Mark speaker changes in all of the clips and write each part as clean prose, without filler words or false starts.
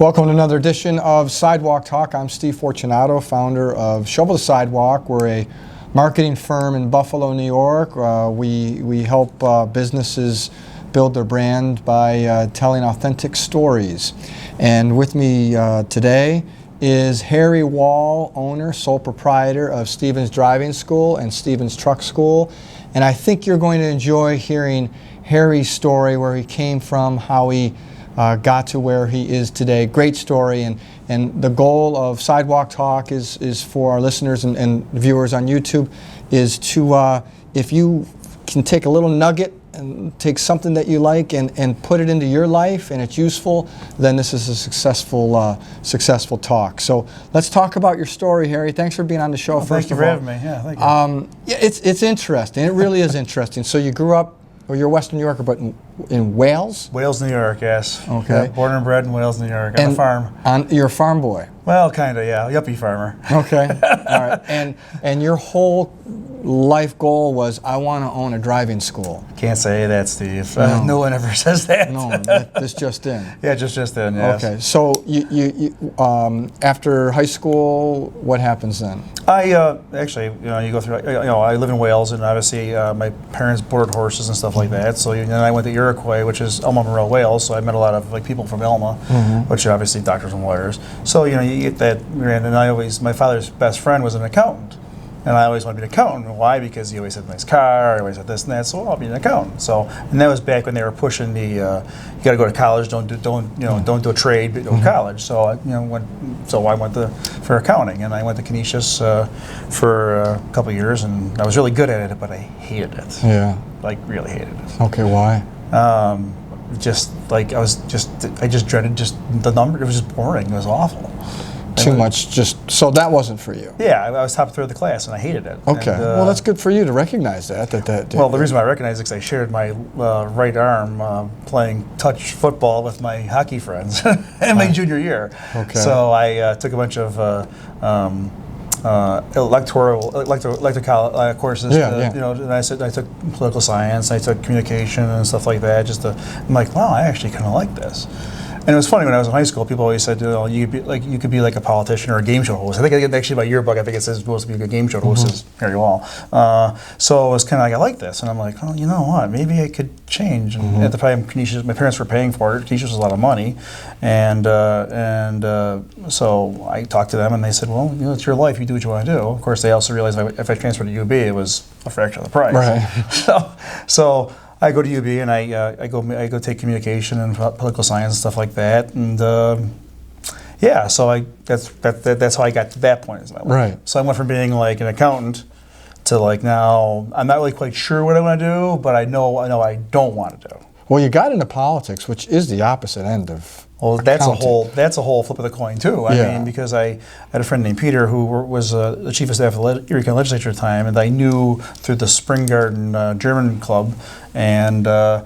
Speaker 1: Welcome to another edition of Sidewalk Talk. I'm Steve Fortunato, founder of Shovel the Sidewalk. We're a marketing firm in Buffalo, New York. We help businesses build their brand by telling authentic stories. And with me today is Harry Wahl, owner, sole proprietor of Stevens Driving School and Stevens Truck School. And I think you're going to enjoy hearing Harry's story, where he came from, how he got to where he is today. Great story, and the goal of Sidewalk Talk is for our listeners and viewers on YouTube is to, if you can take a little nugget and take something that you like and put it into your life and it's useful, then this is a successful talk. So let's talk about your story, Harry. Thanks for being on the show.
Speaker 2: Well,
Speaker 1: first
Speaker 2: thank you
Speaker 1: of all.
Speaker 2: for having me. Yeah, thank you.
Speaker 1: Yeah, it's interesting. It really is interesting. So you grew up, or you're a Western New Yorker, but in Wales?
Speaker 2: Wales, New York, yes.
Speaker 1: Okay.
Speaker 2: Yeah, born and bred in Wales, New York, on a farm.
Speaker 1: You're a farm boy?
Speaker 2: Well, kind of, yeah. Yuppie farmer.
Speaker 1: Okay. All right. And your whole life goal was, I want to own a driving school.
Speaker 2: Can't say that, Steve.
Speaker 1: No.
Speaker 2: No one ever says that.
Speaker 1: No, this just in.
Speaker 2: Yeah, just in, yes.
Speaker 1: Okay. So you after high school, what happens then?
Speaker 2: I actually, you go through. I live in Wales, and obviously my parents boarded horses and stuff like that. So then I went to Iroquois, which is Elma Monroe, Wales. So I met a lot of people from Elma, which are obviously doctors and lawyers. So you get that, and my father's best friend was an accountant. And I always wanted to be an accountant. Why? Because he always had a nice car, he always had this and that. So I'll be an accountant. So, and that was back when they were pushing the, you got to go to college. Don't do a trade, but go to college. So I went for accounting, and I went to Canisius for a couple of years, and I was really good at it, but I hated it.
Speaker 1: Yeah.
Speaker 2: Like really hated it.
Speaker 1: Okay, why?
Speaker 2: I just dreaded the number. It was just boring. It was awful.
Speaker 1: Too much, so that wasn't for you.
Speaker 2: Yeah, I was top third of the class, and I hated it.
Speaker 1: Okay,
Speaker 2: and,
Speaker 1: well, that's good for you to recognize that.
Speaker 2: Well, the reason why I recognize it is because I shared my right arm playing touch football with my hockey friends in my junior year.
Speaker 1: Okay.
Speaker 2: So I took a bunch of electoral courses. And I took political science, I took communication and stuff like that. I'm like, wow, I actually kind of like this. And it was funny, when I was in high school, people always said, you could be like a politician or a game show host. I think actually my yearbook, I think it says supposed to be a game show host is Harry Wahl. So it was kind of like, I like this, and I'm like, oh, you know what? Maybe I could change. And at the time, Canisius, my parents were paying for it. Canisius was a lot of money, and so I talked to them, and they said, well, it's your life. You do what you want to do. Of course, they also realized if I transferred to UB, it was a fraction of the price.
Speaker 1: Right.
Speaker 2: So I go to UB, and I go take communication and political science and stuff like that, and so that's how I got to that point in my life.
Speaker 1: Right.
Speaker 2: So I went from being like an accountant to like now I'm not really quite sure what I want to do, but I know I don't want to do.
Speaker 1: Well, you got into politics, which is the opposite end of.
Speaker 2: Well, that's a whole flip of the coin too. I mean, because I had a friend named Peter who was the chief of staff of the Erie County Legislature at the time, and I knew through the Spring Garden German club, and I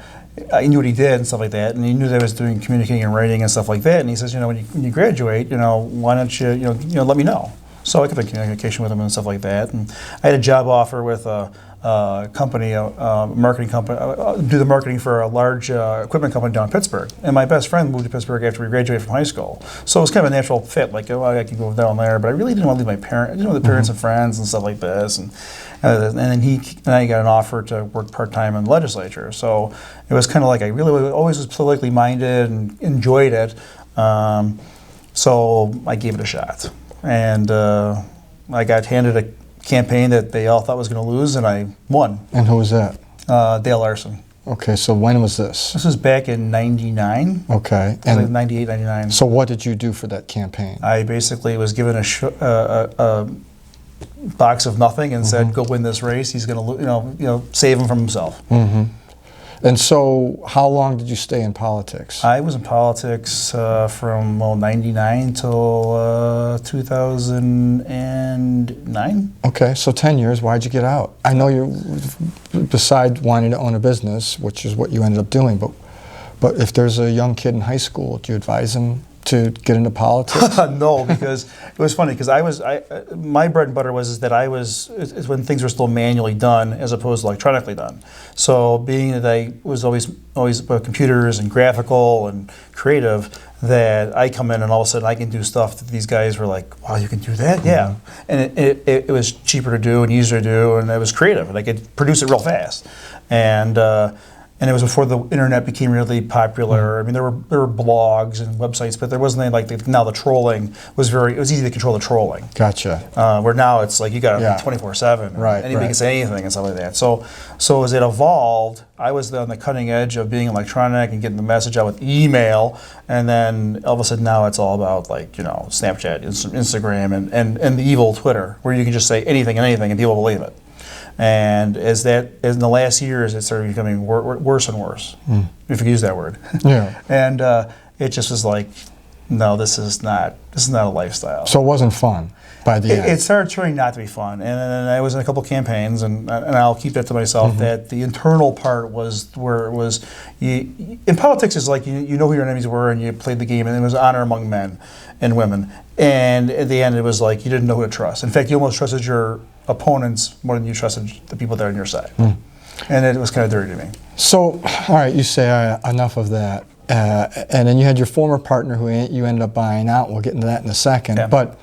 Speaker 2: knew what he did and stuff like that, and he knew that I was doing communicating and writing and stuff like that. And he says, when you graduate, why don't you let me know? So I kept in communication with him and stuff like that. And I had a job offer with a company, a marketing company, do the marketing for a large equipment company down in Pittsburgh. And my best friend moved to Pittsburgh after we graduated from high school. So it was kind of a natural fit, like, I can go down there, but I really didn't want to leave my parents. I didn't want the parents and friends and stuff like this. And then I got an offer to work part-time in the legislature. So it was kind of like I really always was politically minded and enjoyed it. So I gave it a shot. And I got handed a campaign that they all thought was going to lose, and I won.
Speaker 1: And who was that?
Speaker 2: Dale Larson.
Speaker 1: Okay, so when was this?
Speaker 2: This was back in '99.
Speaker 1: Okay.
Speaker 2: And like 98, 99.
Speaker 1: So what did you do for that campaign?
Speaker 2: I basically was given a box of nothing and said, "Go win this race. He's going to, save him from himself."
Speaker 1: And so, how long did you stay in politics?
Speaker 2: I was in politics from 99 till 2009.
Speaker 1: Okay, so 10 years. Why'd you get out? I know besides wanting to own a business, which is what you ended up doing, but if there's a young kid in high school, do you advise him to get into politics?
Speaker 2: No, because it was funny because my bread and butter was that it's when things were still manually done as opposed to electronically done. So being that I was always about computers and graphical and creative, that I come in and all of a sudden I can do stuff that these guys were like, wow, you can do that? Yeah. And it was cheaper to do and easier to do, and it was creative, and I could produce it real fast. And it was before the internet became really popular. I mean, there were blogs and websites, but there wasn't any now the trolling was it was easy to control the trolling.
Speaker 1: Gotcha.
Speaker 2: Where now it's like you got to 24/7.
Speaker 1: Right.
Speaker 2: Anybody can say anything and stuff like that. So as it evolved, I was on the cutting edge of being electronic and getting the message out with email, and then all of a sudden now it's all about Snapchat, Instagram, and the evil Twitter, where you can just say anything and people believe it. And as in the last years, it started becoming worse and worse, if you use that word.
Speaker 1: Yeah.
Speaker 2: And it just was like, no, this is not a lifestyle.
Speaker 1: So it wasn't fun by the end.
Speaker 2: It started turning not to be fun, and then I was in a couple campaigns, and I'll keep that to myself. That the internal part was where it was. In politics, is like you know who your enemies were, and you played the game, and it was honor among men and women. And at the end, it was like you didn't know who to trust. In fact, you almost trusted your opponents more than you trusted the people that are on your side. And it was kind of dirty to me.
Speaker 1: So, all right, you say enough of that. And then you had your former partner who you ended up buying out. We'll get into that in a second.
Speaker 2: Yeah.
Speaker 1: But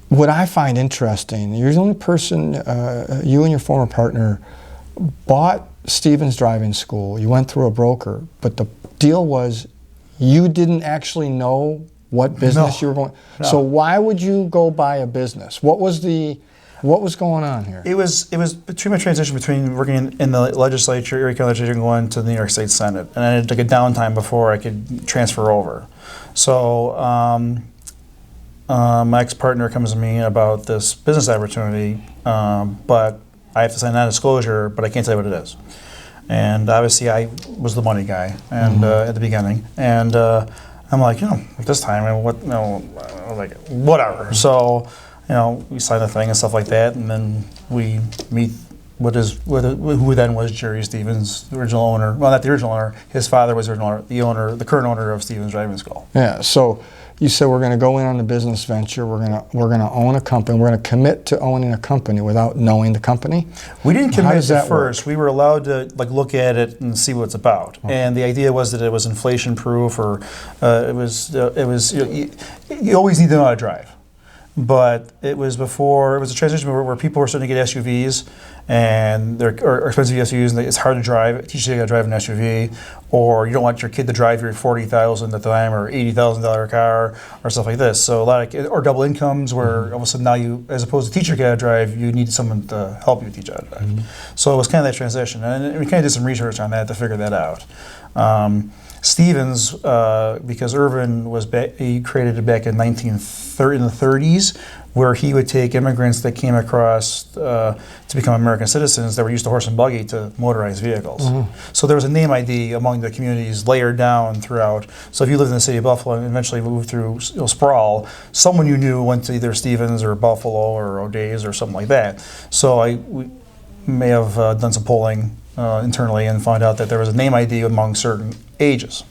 Speaker 1: what I find interesting, you're the only person, you and your former partner bought Stevens Driving School. You went through a broker. But the deal was you didn't actually know what business you were going. No. So why would you go buy a business? What was going on here? It was
Speaker 2: between my transition between working in the legislature, Erie County Legislature, and going to the New York State Senate, and I took a downtime before I could transfer over. So my ex-partner comes to me about this business opportunity, but I have to sign non-disclosure, but I can't tell you what it is. And obviously, I was the money guy, and at the beginning, and I'm like, at this time, whatever. So. We sign the thing and stuff like that, and then we meet who then was Jerry Stevens, the original owner. Well, not the original owner. His father was the current owner of Stevens Driving School.
Speaker 1: Yeah. So you said we're going to go in on the business venture. We're going to own a company. We're going to commit to owning a company without knowing the company.
Speaker 2: We didn't commit at first. We were allowed to look at it and see what it's about. Okay. And the idea was that it was inflation proof, or it was you always need to know how to drive. But it was a transition where people were starting to get SUVs, and they're expensive SUVs, and it's hard to drive. Teach you how to drive an SUV, or you don't want your kid to drive your $40,000 at the time or $80,000 car or stuff like this. So or double incomes, where all of a sudden now you, as opposed to teach your kid how to drive, you need someone to help you teach how to drive. So it was kind of that transition, and we kind of did some research on that to figure that out. Stevens, because Irvin he created it back in the 30s, where he would take immigrants that came across to become American citizens that were used to horse and buggy to motorized vehicles. So there was a name ID among the communities layered down throughout. So if you lived in the city of Buffalo and eventually moved through Sprawl, someone you knew went to either Stevens or Buffalo or O'Days or something like that. So we may have done some polling internally and found out that there was a name ID among certain ages.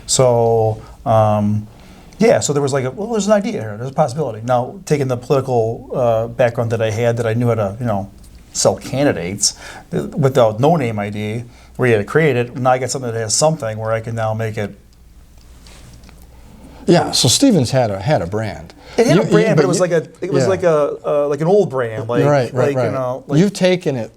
Speaker 2: So so there was there's an idea here, there's a possibility. Now, taking the political background that I had, that I knew how to sell candidates without no name ID, where you had to create it. Now I got something that has something where I can now make it.
Speaker 1: Yeah, so Stevens had a brand.
Speaker 2: It had a brand, but it was like an old brand,
Speaker 1: right. You've taken it.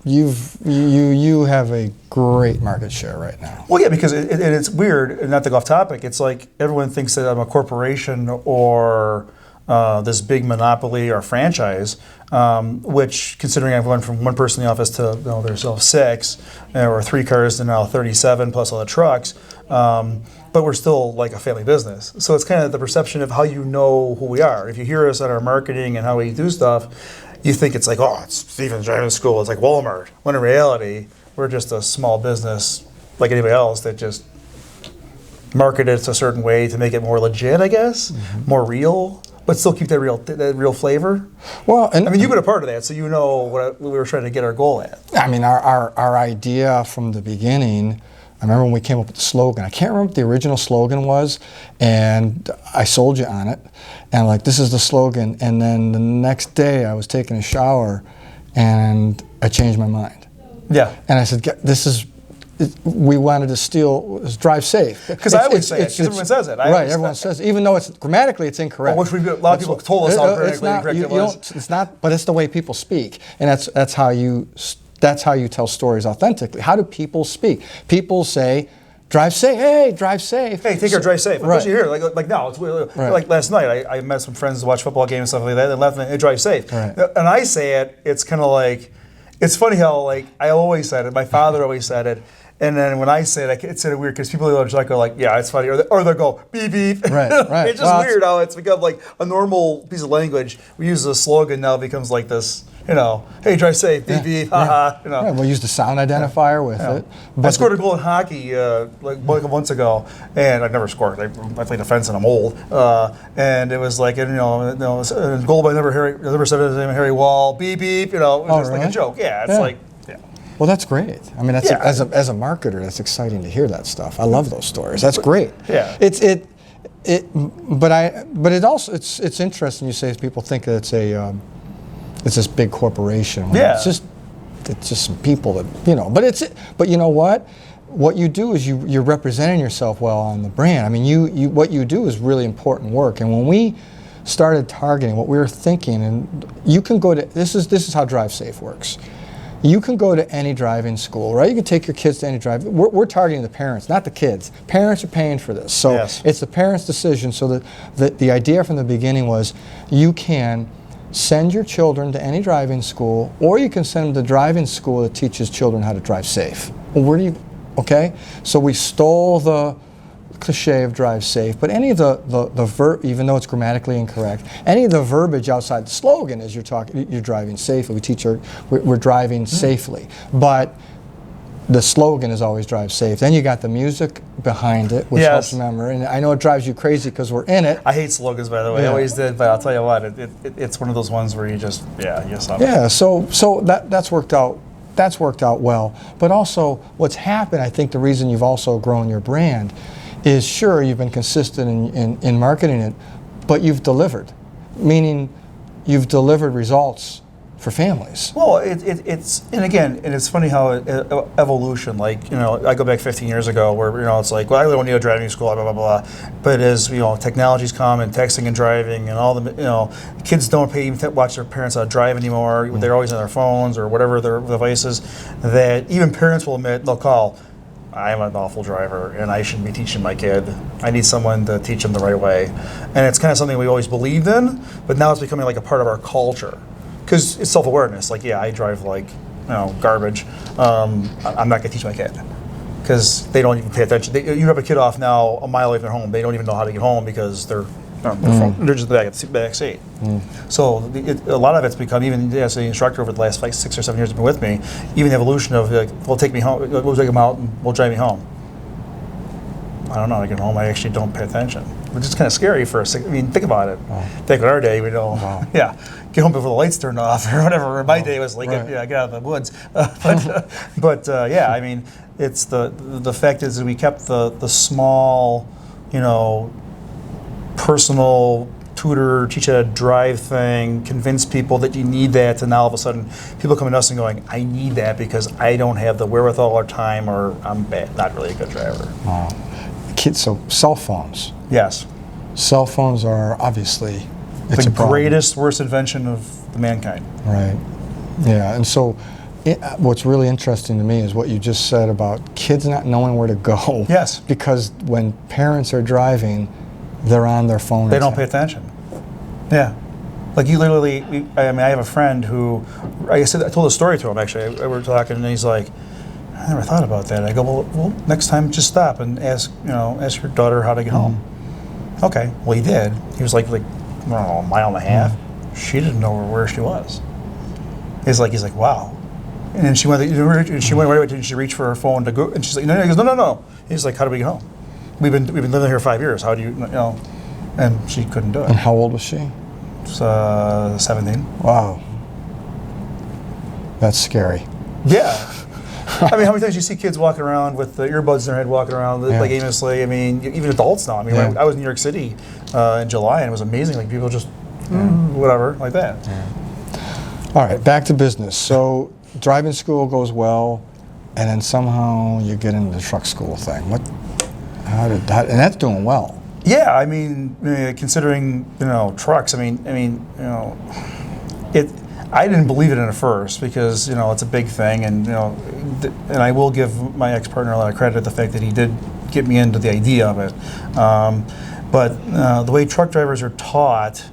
Speaker 1: You have a great market share right now.
Speaker 2: Well, yeah, because it's weird, not to go off topic, it's like everyone thinks that I'm a corporation or this big monopoly or franchise, which, considering I've gone from one person in the office to there's 6, or 3 cars to now 37 plus all the trucks, but we're still like a family business. So it's kind of the perception of how you know who we are. If you hear us at our marketing and how we do stuff, you think it's like, it's Stevens Driving School, it's like Walmart. When in reality, we're just a small business like anybody else that just marketed it a certain way to make it more legit, I guess, more real, but still keep that real flavor.
Speaker 1: Well, and
Speaker 2: I mean, you've been a part of that, so you know what we were trying to get our goal at.
Speaker 1: I mean, our idea from the beginning I remember when we came up with the slogan. I can't remember what the original slogan was, and I sold you on it. And like, this is the slogan. And then the next day I was taking a shower and I changed my mind.
Speaker 2: Yeah.
Speaker 1: And I said, we wanted to steal, drive safe.
Speaker 2: Because I always say it, because everyone says it.
Speaker 1: Right, everyone says it, even though grammatically it's incorrect.
Speaker 2: Well, which a lot of people told us how grammatically incorrect it was.
Speaker 1: It's not, but it's the way people speak. And that's how you tell stories authentically. How do people speak? People say, drive safe. Hey, drive safe.
Speaker 2: Hey, take our drive safe.
Speaker 1: Right.
Speaker 2: Especially here, like now, it's like last night. I met some friends to watch football games and stuff like that. And left and drive safe.
Speaker 1: Right.
Speaker 2: And I say it. It's kind of like, it's funny how like I always said it. My father always said it. And then when I say it, it's weird because people go like, yeah, it's funny, or they'll go beep beep.
Speaker 1: Right.
Speaker 2: It's just weird how it's become like a normal piece of language. We use the slogan now, it becomes like this. Hey, drive safe, beep beep, haha.
Speaker 1: Right, we'll use the sound identifier with it.
Speaker 2: But I scored a goal in hockey like months ago, and I've never scored. I played defense and I'm old, and it was like a goal by number 7 Harry Wahl, beep beep. It was like a joke. Yeah, it's like. Yeah.
Speaker 1: Well, that's great. I mean, as a marketer, that's exciting to hear that stuff. I love those stories. That's great.
Speaker 2: Yeah.
Speaker 1: But it's interesting. You say people think that it's this big corporation.
Speaker 2: Yeah.
Speaker 1: It's just some people that But you know what? What you do is you're representing yourself well on the brand. I mean, what you do is really important work. And when we started targeting, what we were thinking, and you can go to this is how Drive Safe works. You can go to any driving school, right? You can take your kids to any driving. We're targeting the parents, not the kids. Parents are paying for this, so It's the parents' decision. So the idea from the beginning was you can send your children to any driving school, or you can send them to driving school that teaches children how to drive safe. Well, okay? So we stole the cliche of drive safe, but any of the verb, even though it's grammatically incorrect, any of the verbiage outside the slogan is you're driving safely. We're driving safely, but the slogan is always drive safe. Then you got the music behind it, which helps remember. And I know it drives you crazy because we're in it.
Speaker 2: I hate slogans, by the way. I always did, but I'll tell you what, it's one of those ones where you just
Speaker 1: So that's worked out. That's worked out well. But also, what's happened, I think the reason you've also grown your brand is, sure, you've been consistent in marketing it, but you've delivered, meaning you've delivered results for families.
Speaker 2: Well, it's funny how evolution, like, I go back 15 years ago where, it's like, well, I really don't need a driving school, blah, blah, blah. But as, technology's come and texting and driving and all the, kids don't watch their parents how to drive anymore. They're always on their phones or whatever their devices, that even parents will admit, they'll call, I'm an awful driver and I shouldn't be teaching my kid. I need someone to teach them the right way. And it's kind of something we always believed in, but now it's becoming like a part of our culture. Because it's self-awareness. Like, I drive like, garbage. I'm not going to teach my kid. Because they don't even pay attention. You have a kid off now a mile away from their home. They don't even know how to get home because they're just in the back seat. So a lot of it's become, even as an instructor over the last 6 or 7 years have been with me, even the evolution of we'll take me home, we'll take them out and we'll drive me home. I don't know, I get home, I actually don't pay attention. Which is kind of scary for us. I mean, think about it. Back in our day, get home before the lights turned off or whatever. In my day, it was like, get out of the woods. But I mean, it's the fact is that we kept the small, personal tutor, teach you how to drive thing, convince people that you need that, and now all of a sudden people coming to us and going, I need that because I don't have the wherewithal or time, or I'm not really a good driver.
Speaker 1: Wow. Kids, so cell phones.
Speaker 2: Yes.
Speaker 1: Cell phones are obviously
Speaker 2: the greatest, worst invention of the mankind.
Speaker 1: Right. Yeah, and so what's really interesting to me is what you just said about kids not knowing where to go.
Speaker 2: Yes.
Speaker 1: Because when parents are driving, they're on their phone.
Speaker 2: They don't pay attention. Yeah. Like you literally, I have a friend who, I told a story to him actually. We were talking and he's like, I never thought about that. I go, well, next time just stop and ask your daughter how to get home. Okay. Well, he did. He was like I don't know, a mile and a half. She didn't know where she was. He's like, wow. And then she went right away and she reached for her phone to go, and she's like, no. He goes, no. He's like, how do we get home? We've been living here 5 years. How do you, And she couldn't do it.
Speaker 1: And how old was she?
Speaker 2: 17.
Speaker 1: Wow. That's scary.
Speaker 2: Yeah. I mean, how many times you see kids walking around with the earbuds in their head, walking around like aimlessly? I mean, even adults now. I mean, I was in New York City in July, and it was amazing. Like people just whatever, like that.
Speaker 1: Yeah. All right, back to business. So driving school goes well, and then somehow you get into the truck school thing. And that's doing well.
Speaker 2: Yeah, I mean, considering trucks, I mean, I didn't believe it in at first because it's a big thing, and and I will give my ex-partner a lot of credit the fact that he did get me into the idea of it. But the way truck drivers are taught,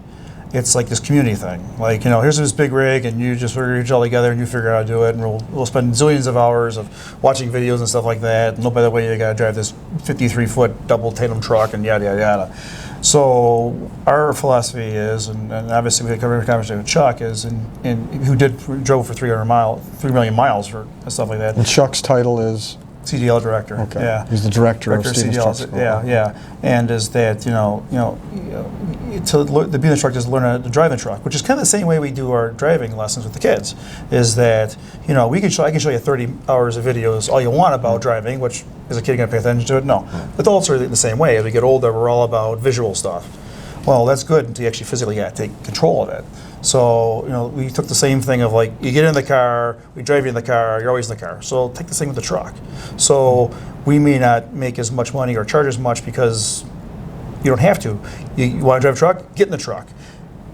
Speaker 2: it's like this community thing. Like here's this big rig, and you just reach all together and you figure out how to do it, and we'll spend zillions of hours of watching videos and stuff like that. And oh, by the way, you got to drive this 53-foot double tandem truck, and yada yada yada. So our philosophy is, and obviously we had a conversation with Chuck, who drove for 3 million miles for stuff like that.
Speaker 1: And Chuck's title is
Speaker 2: CDL director.
Speaker 1: Okay.
Speaker 2: Yeah.
Speaker 1: He's the director of Stevens
Speaker 2: CDL.
Speaker 1: Truck School.
Speaker 2: Yeah. And is that to be in the truck is to learn how to drive a truck, which is kind of the same way we do our driving lessons with the kids. Is that I can show you 30 hours of videos all you want about driving, which is a kid going to pay attention to it? No. Adults are the same way. As we get older, we're all about visual stuff. Well, that's good until you actually physically got to take control of it. So, we took the same thing of like, you get in the car, we drive you in the car, you're always in the car. So take the same with the truck. So we may not make as much money or charge as much because you don't have to. You want to drive a truck? Get in the truck.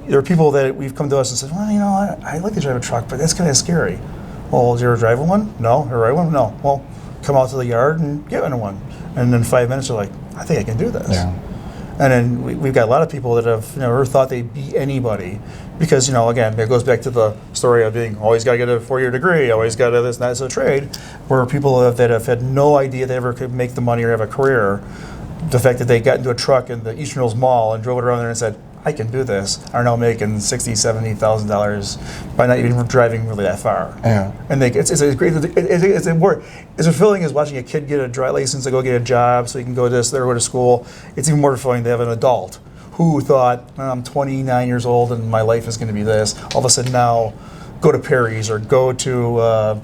Speaker 2: There are people that we've come to us and said, well, I like to drive a truck, but that's kind of scary. Well, did you ever drive one? No. Ever ride one? No. Well, come out to the yard and get in one. And in 5 minutes, you're like, I think I can do this. Yeah. And then we've got a lot of people that have never thought they'd be anybody because, again, it goes back to the story of being always got to get a 4-year degree, always got to this, and that's a trade, where people that have had no idea they ever could make the money or have a career, the fact that they got into a truck in the Eastern Hills Mall and drove it around there and said, I can do this, are now making $60,000, $70,000 by not even driving really that far. Yeah. And it's a great, it's as fulfilling as watching a kid get a dry license to go get a job so he can go to this, there, go to school. It's even more fulfilling to have an adult who thought, I'm 29 years old and my life is going to be this. All of a sudden now, go to Perry's or go to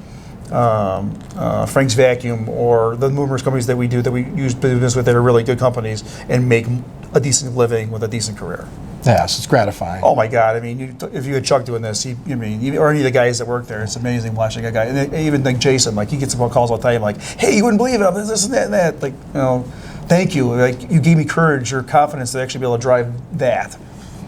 Speaker 2: Frank's Vacuum or the numerous companies that we use business with that are really good companies and make a decent living with a decent career.
Speaker 1: Yes, it's gratifying.
Speaker 2: Oh my God! I mean, if you had Chuck doing this, or any of the guys that work there, it's amazing watching a guy. And even like Jason, like he gets some calls all the time, like, "Hey, you wouldn't believe it, I'm this and that and that." Like, thank you. Like, you gave me courage or confidence to actually be able to drive that.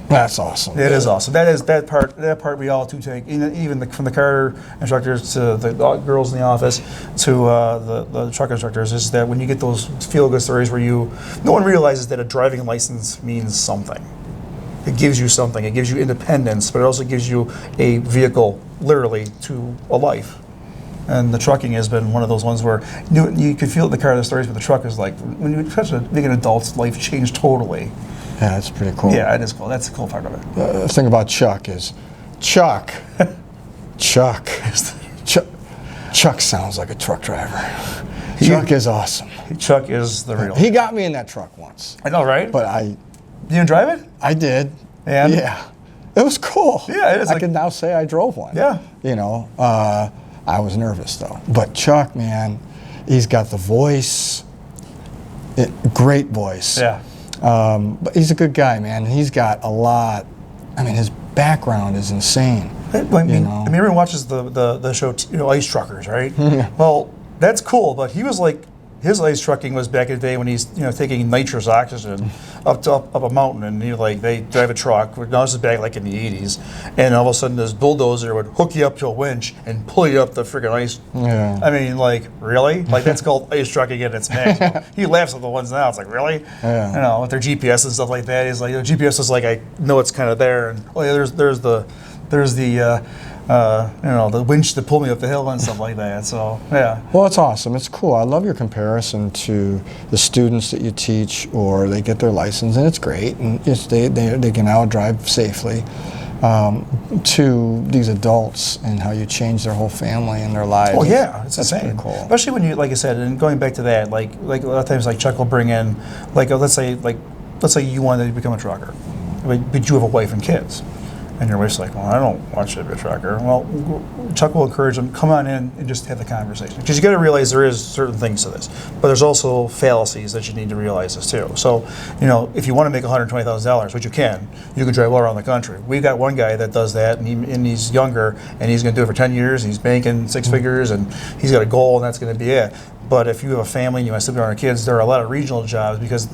Speaker 1: That's awesome.
Speaker 2: It is awesome. That part we all do take. Even from the car instructors to the girls in the office to the truck instructors, is that when you get those feel-good stories where no one realizes that a driving license means something. It gives you something. It gives you independence, but it also gives you a vehicle, literally, to a life. And the trucking has been one of those ones where you could feel it in the car. The stories with the truck is like when you touch make an adult's life change totally.
Speaker 1: Yeah, that's pretty cool.
Speaker 2: Yeah, it is cool. That's the cool part of it.
Speaker 1: The thing about Chuck is, Chuck sounds like a truck driver. Chuck is awesome.
Speaker 2: Chuck is the real.
Speaker 1: He got me in that truck once.
Speaker 2: I know, right?
Speaker 1: But
Speaker 2: you didn't drive it?
Speaker 1: I did.
Speaker 2: And?
Speaker 1: Yeah. It was cool.
Speaker 2: Yeah, it is.
Speaker 1: I can now say I drove one.
Speaker 2: Yeah.
Speaker 1: I was nervous though. But Chuck, man, he's got the voice. Great voice.
Speaker 2: Yeah.
Speaker 1: But he's a good guy, man. He's got a lot. I mean, his background is insane.
Speaker 2: Everyone watches the show, Ice Truckers, right? Well, that's cool, but he was like, his ice trucking was back in the day when he's taking nitrous oxygen up a mountain, and they drive a truck. Now this is back like in the 80s, and all of a sudden this bulldozer would hook you up to a winch and pull you up the freaking ice. Yeah. I mean, like, really? Like, that's called ice trucking at its max. He laughs at the ones now. It's like, really? Yeah. With their GPS and stuff like that. He's like, the GPS is like, I know it's kind of there, and there's the winch that pulled me up the hill and stuff like that. So, yeah.
Speaker 1: Well, it's awesome. It's cool. I love your comparison to the students that you teach, or they get their license, and it's great, and they can now drive safely, to these adults and how you change their whole family and their lives.
Speaker 2: Oh, yeah. It's insane.
Speaker 1: Cool.
Speaker 2: Especially when you, like I said, and going back to that, like a lot of times, like Chuck will bring in, let's say you wanted to become a trucker, but you have a wife and kids. And your wife's like, well, I don't want you to be a trucker. Well, Chuck will encourage them, come on in and just have the conversation. Because you got to realize there is certain things to this. But there's also fallacies that you need to realize this too. So, if you want to make $120,000, which you can drive all around the country. We've got one guy that does that, and he's younger, and he's going to do it for 10 years, and he's making six figures, and he's got a goal, and that's going to be it. But if you have a family and you want to sit around your kids, there are a lot of regional jobs because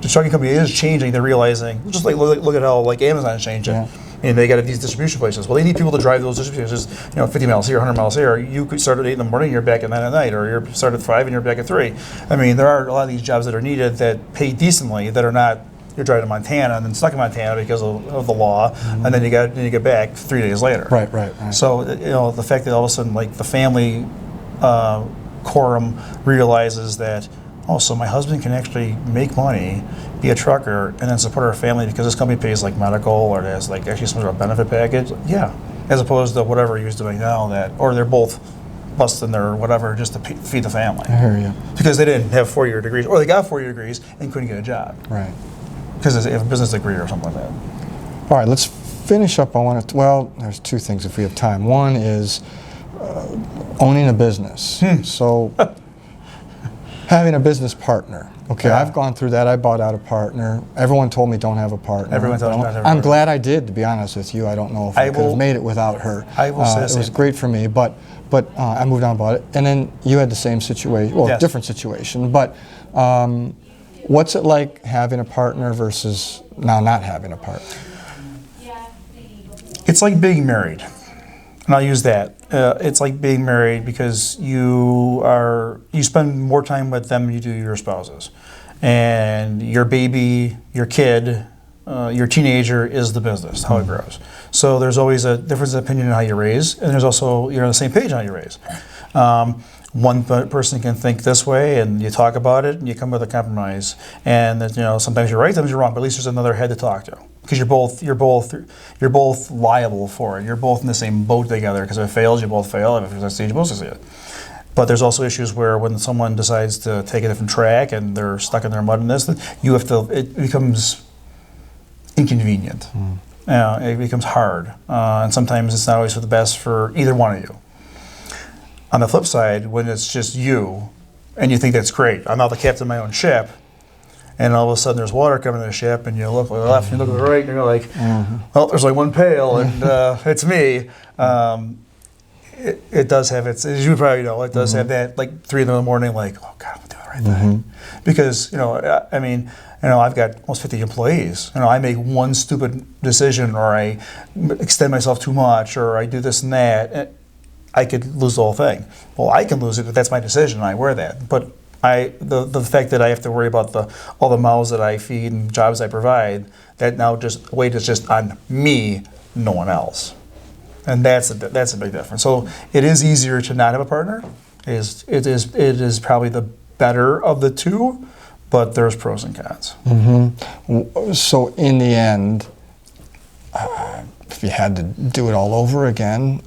Speaker 2: the trucking company is changing. They're realizing, just like look at how like Amazon is changing. Yeah. And they got these distribution places. Well, they need people to drive those distribution places, 50 miles here, 100 miles here. You could start at 8 in the morning, you're back at 9 at night, or you start at 5 and you're back at 3. I mean, there are a lot of these jobs that are needed that pay decently that are not, you're driving to Montana and then stuck in Montana because of the law, and then you get back 3 days later.
Speaker 1: Right.
Speaker 2: So, the fact that all of a sudden, like, the family quorum realizes that, so my husband can actually make money, be a trucker, and then support our family because this company pays like medical or it has like actually some sort of benefit package. Yeah, as opposed to whatever he was doing now or they're both busting their whatever just to feed the family.
Speaker 1: I hear you.
Speaker 2: Because they didn't have 4-year degrees, or they got 4-year degrees and couldn't get a job.
Speaker 1: Right.
Speaker 2: Because they have a business degree or something like that.
Speaker 1: All right, let's finish up. There's 2 things if we have time. One is owning a business. So. Having a business partner. Okay, yeah. I've gone through that. I bought out a partner. Everyone told me don't have a partner.
Speaker 2: Everyone told me don't have a
Speaker 1: partner. I'm glad I did, to be honest with you. I don't know if I could have made it without her.
Speaker 2: I will say
Speaker 1: it was great for me, but I moved on about it. And then you had the same situation, yes. Different situation. But what's it like having a partner versus now not having a partner?
Speaker 2: It's like being married. And I'll use that. It's like being married because you spend more time with them than you do your spouses. And your baby, your kid, your teenager is the business, how it grows. So there's always a difference of opinion in how you raise, and there's also, you're on the same page on how you raise. One person can think this way, and you talk about it, and you come with a compromise. And sometimes you're right, sometimes you're wrong, but at least there's another head to talk to. Because you're both liable for it. You're both in the same boat together. Because if it fails, you both fail. If it succeeds, you both succeed. But there's also issues where when someone decides to take a different track and they're stuck in their mud in this, it becomes inconvenient. It becomes hard, and sometimes it's not always for the best for either one of you. On the flip side, when it's just you, and you think that's great, I'm not the captain of my own ship. And all of a sudden there's water coming in the ship, and you look to the left, and you look to the right, and you're like, well, there's like one pail, and it's me. It does have its, as you probably know, it does have that, like 3 in the morning, like, oh God, I'm doing the right thing. Because, I've got almost 50 employees. I make one stupid decision, or I extend myself too much, or I do this and that. I could lose the whole thing. Well, I can lose it, but that's my decision, and I wear that. But the fact that I have to worry about all the mouths that I feed and jobs I provide, that now weight is just on me, no one else, and that's a big difference. So it is easier to not have a partner. It is probably the better of the two, but there's pros and cons.
Speaker 1: So in the end, if you had to do it all over again.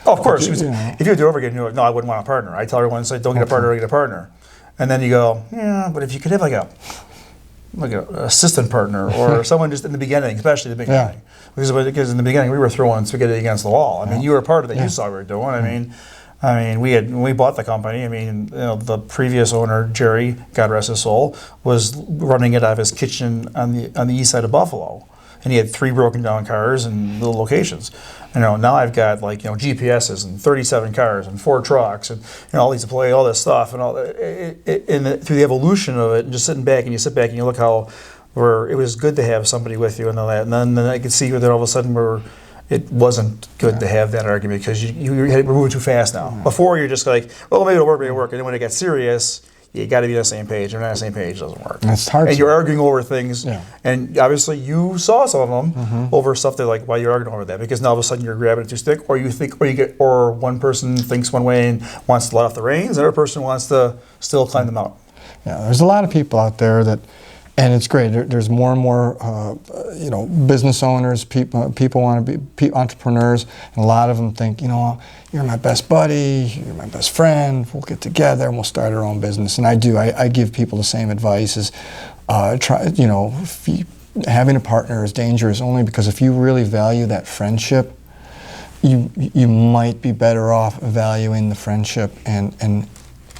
Speaker 2: Of course, if you do it over again, you're like, no, I wouldn't want a partner. I tell everyone, don't get a partner, don't get a partner. And then you go, yeah, but if you could have like an assistant partner or someone just in the beginning, especially the beginning. Because in the beginning we were throwing spaghetti against the wall. I mean, you were a part of that. You saw what we were doing. I mean, when we bought the company, the previous owner, Jerry, God rest his soul, was running it out of his kitchen on the east side of Buffalo. And he had 3 broken down cars in little locations. Now I've got GPSs and 37 cars and 4 trucks and all these all this stuff and all that. Through the evolution of it, and just sitting back, and you sit back and you look how it was good to have somebody with you and all that. And then I could see that all of a sudden it wasn't good to have that argument because we're moving too fast now. Before you're just like, well, maybe it'll work, maybe it'll work. And then when it got serious, you got to be on the same page. If you're not on the same page, it doesn't work.
Speaker 1: It's hard.
Speaker 2: And you're arguing over things. Yeah. And obviously, you saw some of them over stuff that why you're arguing over that, because now all of a sudden you're grabbing it too stick, or one person thinks one way and wants to let off the reins, the other person wants to still climb the mountain.
Speaker 1: Yeah, there's a lot of people out there that, and it's great. There's more and more, business owners. People want to be entrepreneurs, and a lot of them think, you're my best buddy, you're my best friend. We'll get together and we'll start our own business. And I do. I give people the same advice: is try, having a partner is dangerous only because if you really value that friendship, you might be better off valuing the friendship and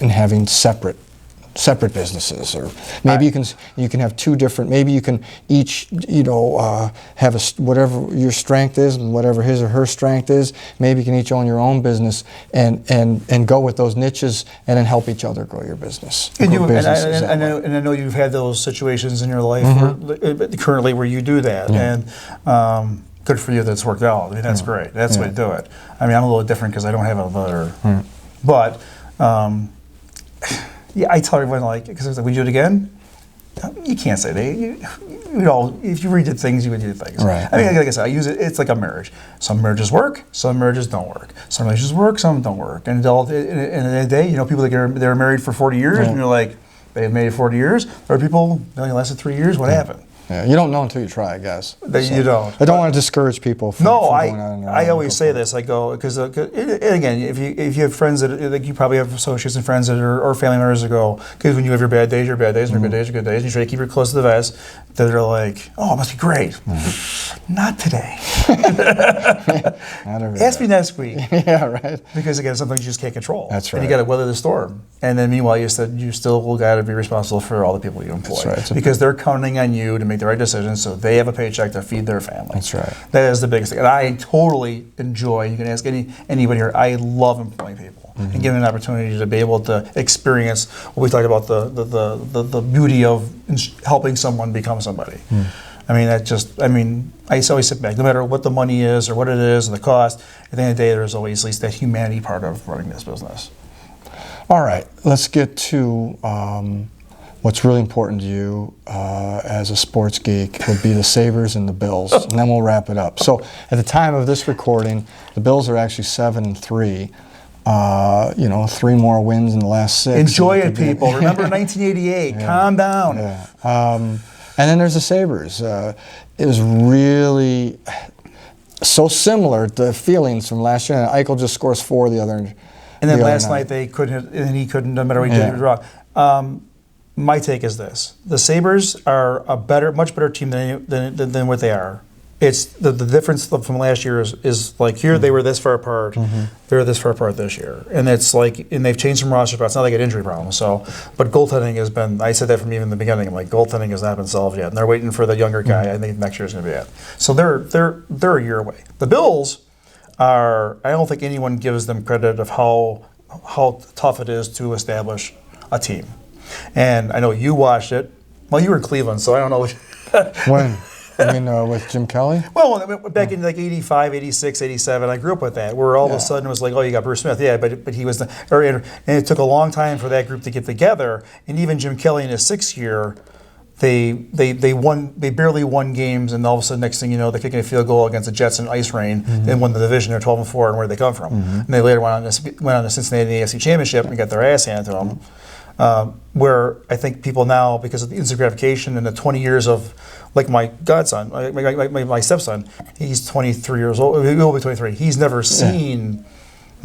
Speaker 1: having separate businesses, or maybe you can have two different. Maybe you can each have whatever your strength is and whatever his or her strength is. Maybe you can each own your own business and go with those niches and then help each other grow your business.
Speaker 2: And I know you've had those situations in your life currently where you do that, and good for you that's worked out. I mean, that's great. That's the way to do it. I mean, I'm a little different because I don't have a brother, but. Yeah, I tell everyone, like, because we do it again. You can't say if you redid things, you would do things.
Speaker 1: Right.
Speaker 2: I mean, like I said, I use it. It's like a marriage. Some marriages work, some marriages don't work. Some relationships work, some don't work. And at the end of the day, people that they're married for 40 years, and you're like, they've made it 40 years. There are people that only lasted 3 years. What happened?
Speaker 1: Yeah, you don't know until you try, I guess.
Speaker 2: You don't.
Speaker 1: I don't want to discourage people from going out on their own.
Speaker 2: I always say this. I go, because again, if you have friends that, like, you probably have associates and friends that or family members that go, because when you have your bad days, and your good days, and you try to keep it close to the vest, that they're like, oh, it must be great. Not today. Ask me next week.
Speaker 1: Yeah, right.
Speaker 2: Because again, something you just can't control.
Speaker 1: That's right.
Speaker 2: And you got to weather the storm. And then meanwhile, you said you still got to be responsible for all the people you employ.
Speaker 1: That's right.
Speaker 2: Because they're counting on you to make the right decisions, so they have a paycheck to feed their family.
Speaker 1: That's right.
Speaker 2: That is the biggest thing. And I totally enjoy, you can ask anybody here, I love employing people and giving them an opportunity to be able to experience what we talked about, the beauty of helping someone become somebody. I mean, I always sit back, no matter what the money is or what it is and the cost, at the end of the day, there's always at least that humanity part of running this business.
Speaker 1: All right, let's get to what's really important to you as a sports geek would be the Sabres and the Bills, and then we'll wrap it up. So at the time of this recording, the Bills are actually 7-3. 3 more wins in the last 6.
Speaker 2: Enjoy it, people. Remember 1988. Calm down.
Speaker 1: Yeah. And then there's the Sabres. It was really so similar to feelings from last year. And Eichel just scores 4 the other.
Speaker 2: And then last night he couldn't, no matter what he did, he was wrong. My take is this: the Sabres are a much better team than what they are. It's the difference from last year is like here they were this far apart, they're this far apart this year, and it's like, and they've changed some roster spots. Now they got injury problems. So, but goaltending has been. I said that from even the beginning. I'm like, goaltending has not been solved yet, and they're waiting for the younger guy. I think next year is going to be it. So they're a year away. The Bills are. I don't think anyone gives them credit of how tough it is to establish a team. And I know you watched it. Well, you were in Cleveland, so I don't know.
Speaker 1: When? I mean, with Jim Kelly?
Speaker 2: Well, back in like 85, 86, 87, I grew up with that, where all of a sudden it was like, oh, you got Bruce Smith. Yeah, but he was and it took a long time for that group to get together. And even Jim Kelly in his 6th year, they barely won games, and all of a sudden, next thing you know, they're kicking a field goal against the Jets in ice rain and won the division. They're 12-4, and where did they come from? And they later went on to Cincinnati AFC Championship and got their ass handed to them. Where I think people now, because of the instant gratification and the 20 years of, like my godson, my stepson, he's 23 years old. He will be 23. He's never seen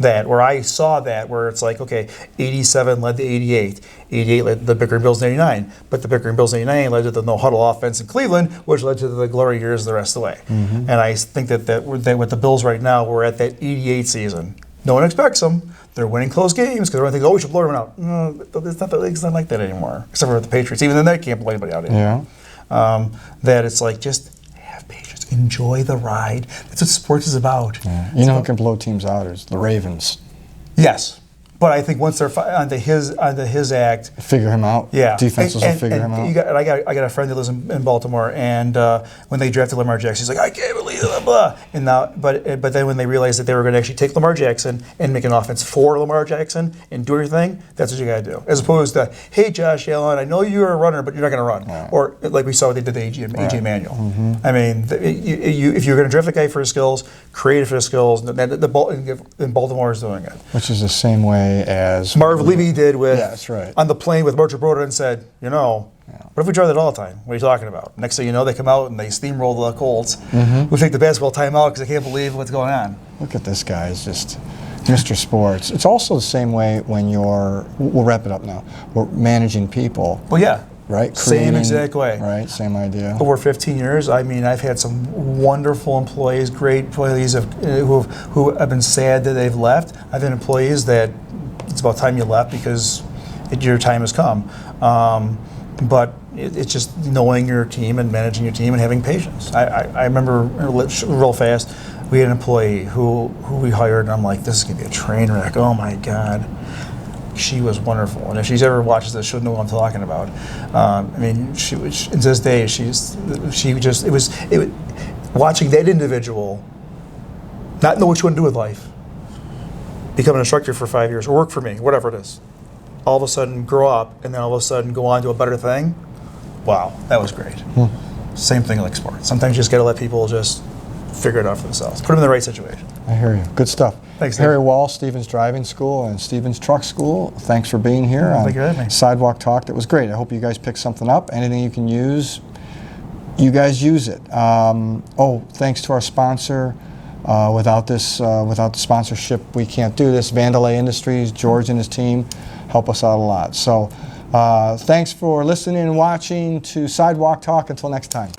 Speaker 2: that, where I saw that, where it's like, okay, 87 led to 88. 88 led to the Bickering Bills in 89. But the Bickering Bills in 89 led to the no-huddle offense in Cleveland, which led to the glory years the rest of the way. And I think that with the Bills right now, we're at that 88 season. No one expects them. They're winning close games because everyone thinks, oh, we should blow everyone out. No, it's not like that anymore, except for the Patriots. Even then, they can't blow anybody out anymore. That it's like, just have patience. Enjoy the ride. That's what sports is about.
Speaker 1: Yeah. You know who can blow teams out is the Ravens.
Speaker 2: Yes. But I think once they're onto his act,
Speaker 1: figure him out.
Speaker 2: Yeah,
Speaker 1: defenses will figure him out.
Speaker 2: I got a friend that lives in Baltimore, and when they drafted Lamar Jackson, he's like, I can't believe it, blah blah. And now, but then when they realized that they were going to actually take Lamar Jackson and make an offense for Lamar Jackson and do everything, that's what you got to do. As opposed to, hey, Josh Allen, I know you're a runner, but you're not going to run. Yeah. Or like we saw what they did to AJ Manuel. I mean, if you're going to draft a guy for his skills, create it for his skills. And Baltimore is doing it.
Speaker 1: Which is the same way as
Speaker 2: Marv Levy did with
Speaker 1: that's right.
Speaker 2: on the plane with Roger Broder and said, what if we try that all the time? What are you talking about? Next thing you know, they come out and they steamroll the Colts. We take the basketball timeout because they can't believe what's going on.
Speaker 1: Look at this guy. He's just Mr. Sports. It's also the same way when we'll wrap it up now, we're managing people.
Speaker 2: Well, yeah.
Speaker 1: right?
Speaker 2: Same exact way.
Speaker 1: Right, same idea.
Speaker 2: Over 15 years, I mean, I've had some wonderful employees, great employees who have been sad that they've left. I've had employees that it's about time you left because your time has come. But it's just knowing your team and managing your team and having patience. I remember real fast, we had an employee who we hired, and I'm like, this is going to be a train wreck. Oh my God. She was wonderful, and if she's ever watches this, she'll know what I'm talking about. I mean, to this day, it was watching that individual not know what you want to do with life, become an instructor for 5 years, or work for me, whatever it is. All of a sudden grow up, and then all of a sudden go on to a better thing. Wow, that was great. Same thing like sports. Sometimes you just got to let people just figure it out for themselves. Put them in the right situation.
Speaker 1: I hear you. Good stuff.
Speaker 2: Thanks, Dave.
Speaker 1: Harry Wahl, Stevens Driving School and Stevens Truck School. Thanks for being here on
Speaker 2: Thank you for having me.
Speaker 1: Sidewalk Talk. That was great. I hope you guys picked something up. Anything you can use, you guys use it. Thanks to our sponsor. Without the sponsorship, we can't do this. Vandalay Industries, George and his team help us out a lot. So thanks for listening and watching to Sidewalk Talk. Until next time.